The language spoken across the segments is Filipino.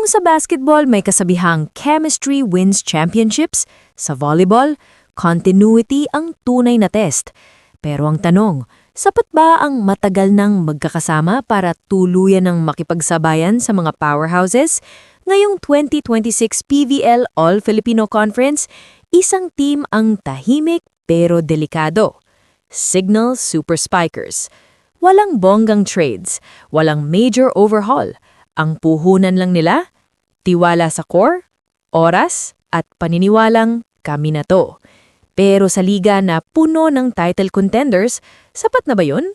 Kung sa basketball may kasabihang chemistry wins championships, sa volleyball, continuity ang tunay na test. Pero ang tanong, sapat ba ang matagal nang magkakasama para tuluyan ng makipagsabayan sa mga powerhouses? Ngayong 2026 PVL All-Filipino Conference, isang team ang tahimik pero delikado. Signal Super Spikers. Walang bonggang trades, walang major overhaul. Ang puhunan lang nila, tiwala sa core, oras, at paniniwalang kami na to. Pero sa liga na puno ng title contenders, sapat na ba yun?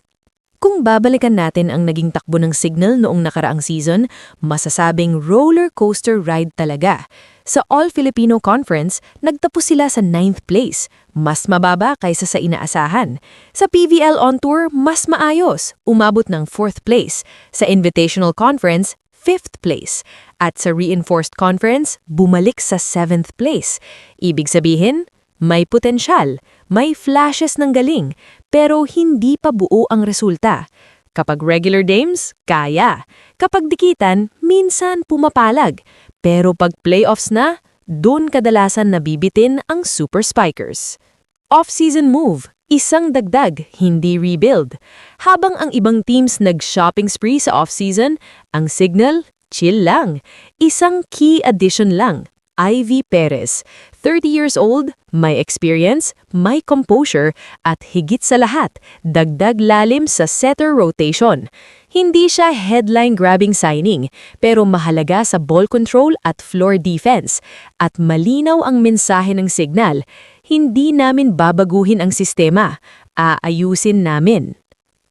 Kung babalikan natin ang naging takbo ng Signal noong nakaraang season, masasabing roller coaster ride talaga. Sa All-Filipino Conference, nagtapos sila sa 9th place, mas mababa kaysa sa inaasahan. Sa PVL On Tour, mas maayos, umabot ng 4th place. Sa Invitational Conference, 5th place. At sa Reinforced Conference, bumalik sa 7th place. Ibig sabihin, may potensyal, may flashes ng galing, pero hindi pa buo ang resulta. Kapag regular games, kaya. Kapag dikitan, minsan pumapalag. Pero pag playoffs na, doon kadalasan nabibitin ang Super Spikers. Off-season move, isang dagdag, hindi rebuild. Habang ang ibang teams nag-shopping spree sa off-season, ang Signal, chill lang. Isang key addition lang, Ivy Perez. 30 years old, may experience, may composure, at higit sa lahat, dagdag lalim sa setter rotation. Hindi siya headline-grabbing signing, pero mahalaga sa ball control at floor defense. At malinaw ang mensahe ng Signal, hindi namin babaguhin ang sistema, aayusin namin.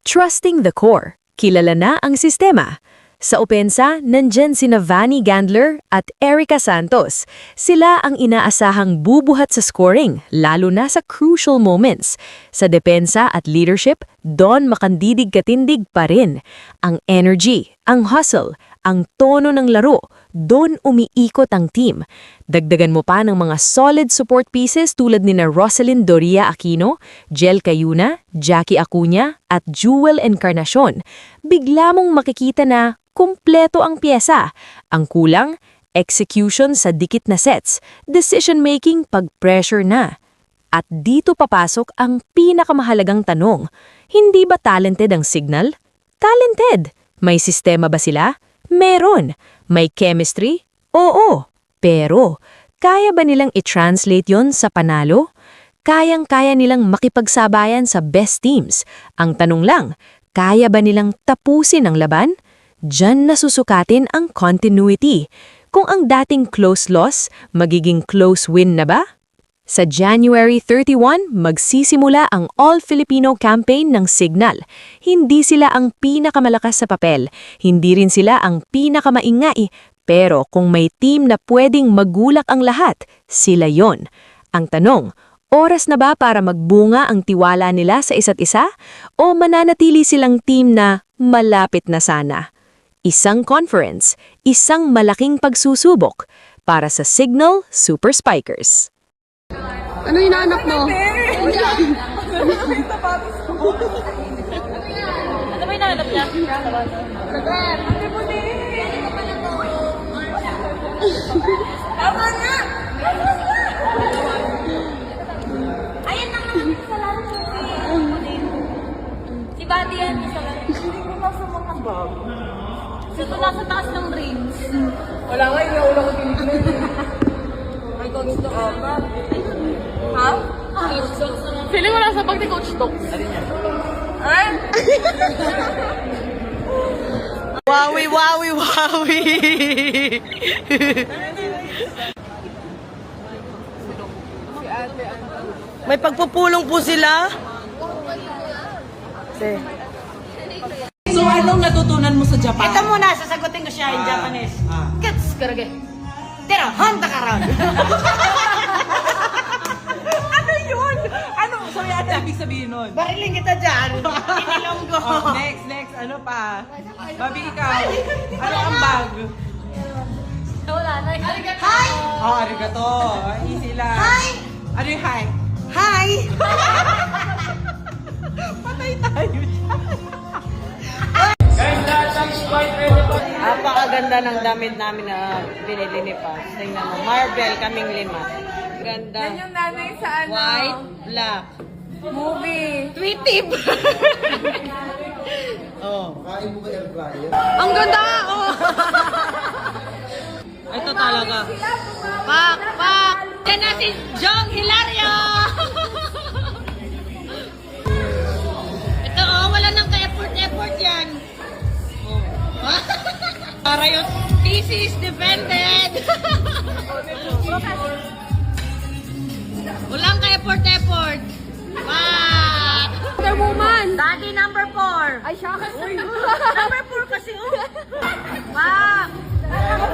Trusting the core, kilala na ang sistema. Sa opensa, nandyan sina Vanny Gandler at Erica Santos. Sila ang inaasahang bubuhat sa scoring, lalo na sa crucial moments. Sa depensa at leadership, doon makandidig-katindig pa rin. Ang energy, ang hustle, ang tono ng laro, doon umiikot ang team. Dagdagan mo pa ng mga solid support pieces tulad nina Rosalyn Doria Aquino, Jel Cayuna, Jackie Acuña, at Jewel Encarnacion. Bigla mong makikita na kumpleto ang pyesa. Ang kulang, execution sa dikit na sets, decision-making pag pressure na. At dito papasok ang pinakamahalagang tanong, hindi ba talented ang Signal? Talented! May sistema ba sila? Meron. May chemistry? Oo. Pero, kaya ba nilang i-translate yon sa panalo? Kayang-kaya nilang makipagsabayan sa best teams. Ang tanong lang, kaya ba nilang tapusin ang laban? Diyan nasusukatin ang continuity. Kung ang dating close loss, magiging close win na ba? Sa January 31, magsisimula ang All-Filipino campaign ng Signal. Hindi sila ang pinakamalakas sa papel, hindi rin sila ang pinakamaingay, pero kung may team na pwedeng magulak ang lahat, sila yon. Ang tanong, oras na ba para magbunga ang tiwala nila sa isa't isa? O mananatili silang team na malapit na sana? Isang conference, isang malaking pagsusubok para sa Signal Super Spikers. Ano hinahanap mo? Ano ba hinahanap niya? Tama na! Ayan na nga! Salamat po si Buddy yan. Hindi ko nasa mga bag. Ito nasa taas ng brains. Wala nga, inaula ko tinignan. May coach to ka. Ha? Feeling mo nasa bag ni Coach Tok. Eh? Wawi, wawi, wawi! May pagpupulong po sila. So, anong natutunan mo sa Japan? Ito muna, sasagutin ko siya in Japanese. Kets, karage. Tera, hanta ka ron. Ano yun? Ano? Sorry, ano ibig sabihin nun? Bariling kita dyan. Inilonggo. Oh, next. Ano pa? Babi, ikaw. Ano ang bag? Wala na. Hi! Oh, arigato. Easy lang. Hi! Ano yung hi? Hi! Patay tayo dyan. Guys, lahat ng squad ready po Napakaganda ng damit namin na binili ni Paz. Tingnan mo, Marvel, kaming 5. Ganda. Yan yung nanay sa ano. White, black. Movie. Tweety Oh. Ang ganda! Oh! Ito talaga. Pak! Pak! Yan na si Jong Hilario! Ito oh, wala nang ka-effort yan. Oh. Para yung thesis defended. Walang ka-effort. Pak! Wonder Woman! Daddy number 4. Ay, siya kasi. Number 4 kasi oh. Pak!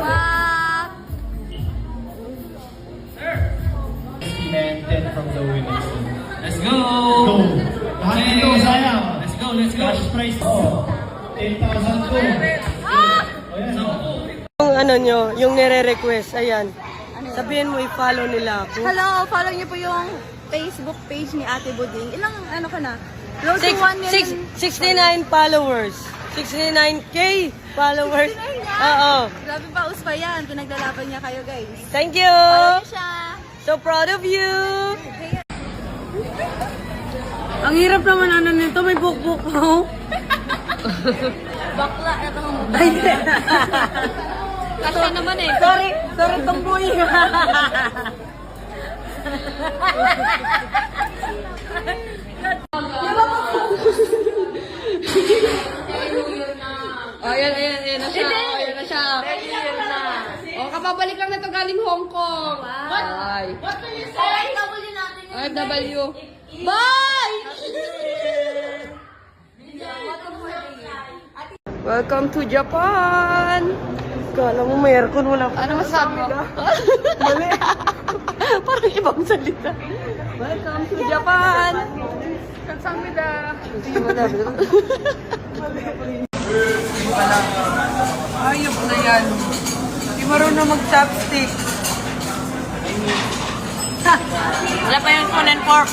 Pak! 10 from the winning. Let's go! Go! Lahat dito, sayang. Let's go, let's go! Cash prize to. 10,000 to. Yung ano nyo, yung nire-request, ayan. Sabihin mo, i-follow nila ako. Hello, follow niyo po yung Facebook page ni Ate Buding. Ilang ano ka na? Close to Six- 1 million. 69 followers. 69K followers. Oo. Grabe pa, uspa yan. Pinaglalaban niya kayo, guys. Thank you. Follow niyo siya. So proud of you. Ang hirap naman ano nito, may bukbuk mo. Bakla, ito ang Ay, kasi naman eh. Sorry tomboy. Ayan na siya. Ayan na siya. O, kapabalik lang na to galing Hong Kong. Ay. What do you say? OFW. Bye! Welcome to Japan. Kala mo may aircon, wala pa. Ano masabi mo? Mali. Parang ibang salita. Welcome to Japan. Kamsahamnida. Ayop na yan. Hindi marunong mag-chopstick. Wala pa yung spoon and fork.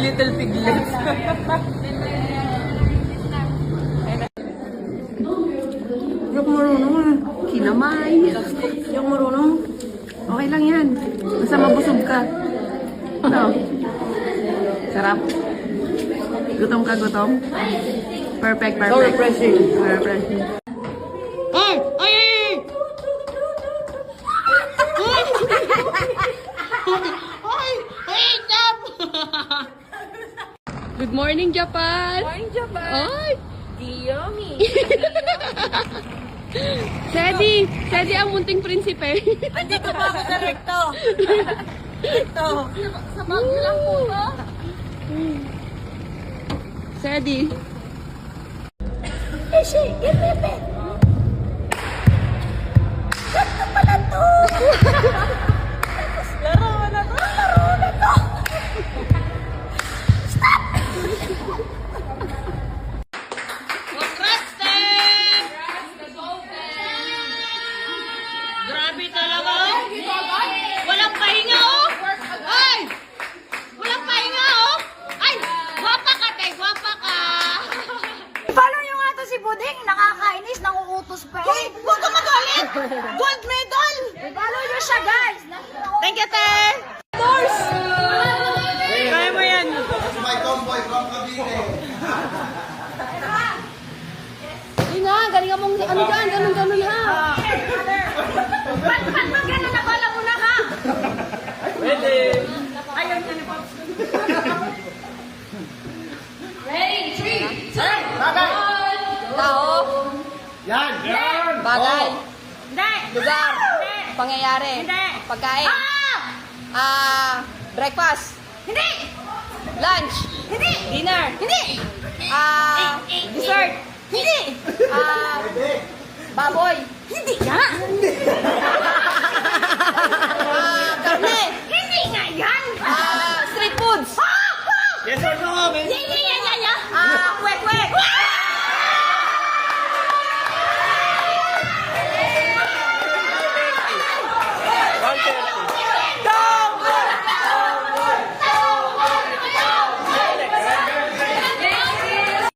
Little piglets. Yung marunong, kinamay. Yung marunong, okay lang yan. Basta mabusog ka. No. Sarap. Gutom ka, gutom? Perfect. So refreshing. Refreshing. Ay! Ay! Ay! Ay! Stop! Good morning, Japan! Morning, Japan. Ay! Yummy. Sedi ang munting prinsipe. Andito pa ako sa recto. Ito. Sa Baguio lang po to. Sedi. Grabe talaga. Walang pahinga oh. Ay! Walang pahinga oh. Ay! Gwapa ka, te. Gwapa ka. Follow nyo nga to si Buding, nakakainis, nanguutos pa eh. Uy! Huwag ka magalit! Gold medal! Follow nyo siya, guys. Thank you, te! Doors! Kaya mo yan. My tomboy from Cavite. Hindi nga, galing mong ano dyan, ganun ha. Ba't gano'n na pala muna ka? Pwede! Ayaw niya ni Pops. Tao, Yan! Yan! bagay, Hindi. lugar, Hindi. pangyayari, Hindi. pagkain, breakfast, Hindi. lunch, Hindi. dinner, Hindi. dessert, Hindi. baboy, Hindi nga. Karne. Hindi nga yan. Street foods. Yes or no, men? Hindi yan